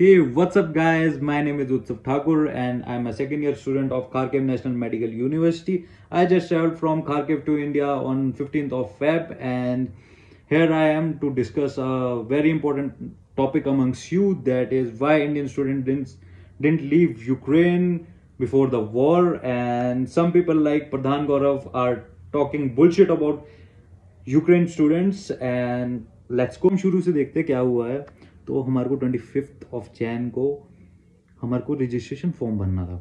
Hey, what's up, guys? My name is Utsav Thakur, and I'm a second year student of Kharkiv National Medical University. I just traveled from Kharkiv to India on 15th of Feb, and here I am to discuss a very important topic amongst you, that is why Indian students didn't leave Ukraine before the war. And some people like Pradhan Gaurav are talking bullshit about Ukraine students and let's को हम शुरू से देखते क्या हुआ है। तो हमारे को 25 ऑफ जैन को हमारे को रजिस्ट्रेशन फॉर्म भरना था।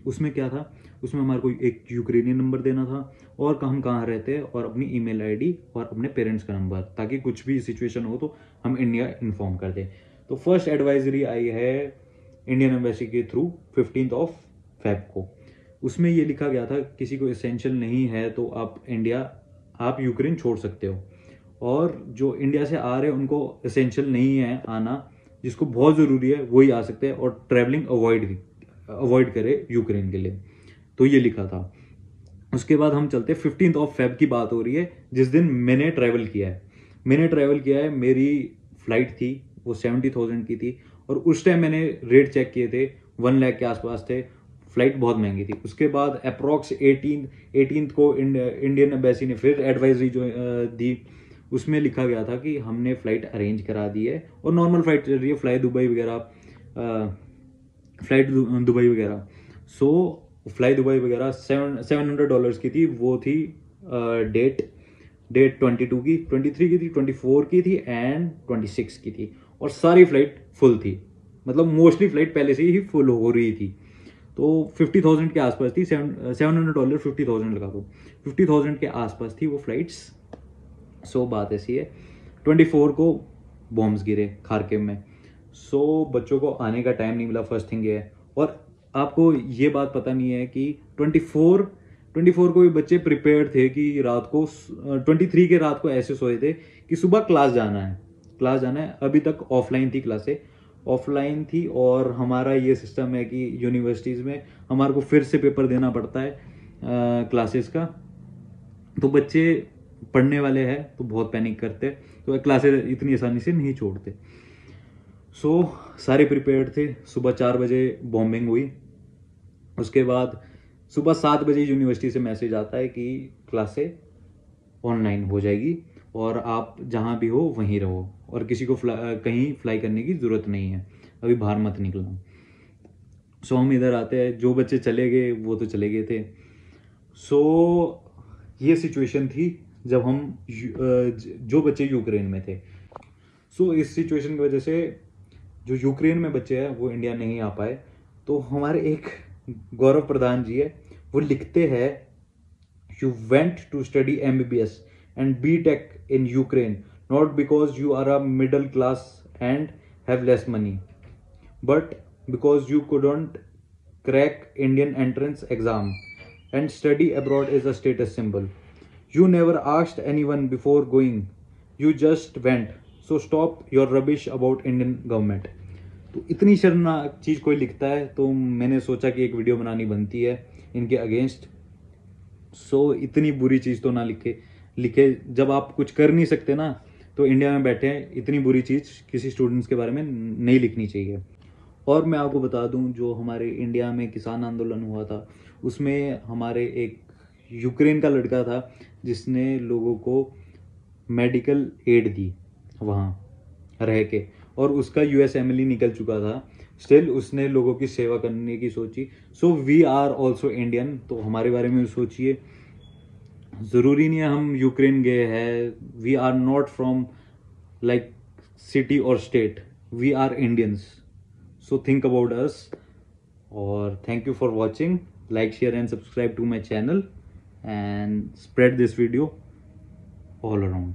उसमें क्या था, उसमें हमारे को एक यूक्रेनियन नंबर देना था और हम कहाँ रहते हैं और अपनी ईमेल आईडी और अपने पेरेंट्स का नंबर, ताकि कुछ भी सिचुएशन हो तो हम इंडिया इन्फॉर्म कर दें। तो फर्स्ट एडवाइजरी आई है इंडियन एम्बेसी के थ्रू 15 ऑफ फेब को। उसमें ये लिखा गया था किसी को एसेंशियल नहीं है तो आप यूक्रेन छोड़ सकते हो, और जो इंडिया से आ रहे हैं उनको एसेंशियल नहीं है आना, जिसको बहुत ज़रूरी है वही आ सकते हैं, और ट्रैवलिंग अवॉइड करे यूक्रेन के लिए। तो ये लिखा था। उसके बाद हम चलते 15 ऑफ फेब की बात हो रही है, जिस दिन मैंने ट्रैवल किया है। मेरी फ्लाइट थी वो 70,000 की थी, और उस टाइम मैंने रेट चेक किए थे 1 लाख के आसपास थे। फ्लाइट बहुत महंगी थी। उसके बाद अप्रॉक्स 18 को इंडियन एम्बेसी ने फिर एडवाइजरी जो दी, उसमें लिखा गया था कि हमने फ़्लाइट अरेंज करा दी है और नॉर्मल फ़्लाइट चल रही है, फ्लाइट दुबई वगैरह। सो फ्लाई दुबई वगैरह $700 की थी। वो थी डेट 22 की, 23 की थी, 24 की थी एंड 26 की थी, और सारी फ्लाइट फुल थी। मतलब मोस्टली फ्लाइट पहले से ही फुल हो रही थी। तो 50,000 के आसपास थी। $700 50,000 लगा दो, 50,000 के आसपास थी वो फ्लाइट्स। सो बात ऐसी है, 24 को बॉम्ब्स गिरे खारकिव में। सो बच्चों को आने का टाइम नहीं मिला, फर्स्ट थिंग ये है। और आपको ये बात पता नहीं है कि 24 को भी बच्चे प्रिपेयर थे कि रात को 23 के रात को ऐसे सोए थे कि सुबह क्लास जाना है। अभी तक ऑफलाइन थी, और हमारा ये सिस्टम है कि यूनिवर्सिटीज़ में हमारे को फिर से पेपर देना पड़ता है क्लासेस का। तो बच्चे पढ़ने वाले हैं तो बहुत पैनिक करते हैं, तो क्लासेस इतनी आसानी से नहीं छोड़ते। सो सारे प्रिपेयर्ड थे। सुबह 4 बजे बॉम्बिंग हुई। उसके बाद सुबह 7 बजे यूनिवर्सिटी से मैसेज आता है कि क्लासें ऑनलाइन हो जाएगी और आप जहाँ भी हो वहीं रहो, और किसी को कहीं फ्लाई करने की ज़रूरत नहीं है, अभी बाहर मत निकलना। सो हम इधर आते हैं। जो बच्चे चले गए वो तो चले गए थे। सो ये सिचुएशन थी जब हम जो बच्चे यूक्रेन में थे। सो इस सिचुएशन की वजह से जो यूक्रेन में बच्चे हैं वो इंडिया नहीं आ पाए। तो हमारे एक गौरव प्रधान जी है, वो लिखते हैं, you went to study MBBS and BTech in Ukraine not because you are a middle class and have less money, but because you couldn't crack Indian entrance exam and study abroad is a status symbol. You never asked anyone before going, you just went. So stop your rubbish about Indian government. तो इतनी शर्मनाक चीज़ कोई लिखता है तो मैंने सोचा कि एक वीडियो बनानी बनती है इनके अगेंस्ट। सो इतनी बुरी चीज़ तो ना लिखे जब आप कुछ कर नहीं सकते ना, तो इंडिया में बैठे इतनी बुरी चीज़ किसी स्टूडेंट्स के बारे में नहीं लिखनी चाहिए। और मैं आपको बता दूं, जो हमारे इंडिया में किसान आंदोलन हुआ था उसमें हमारे एक यूक्रेन का लड़का था जिसने लोगों को मेडिकल एड दी वहाँ रह के, और उसका USMLE निकल चुका था। स्टिल उसने लोगों की सेवा करने की सोची। So we are also Indian, तो हमारे बारे में सोचिए। ज़रूरी नहीं है हम यूक्रेन गए हैं। We are not from like city और state, we are Indians. So think about us. और thank you for watching. Like, share and subscribe to my channel and spread this video all around.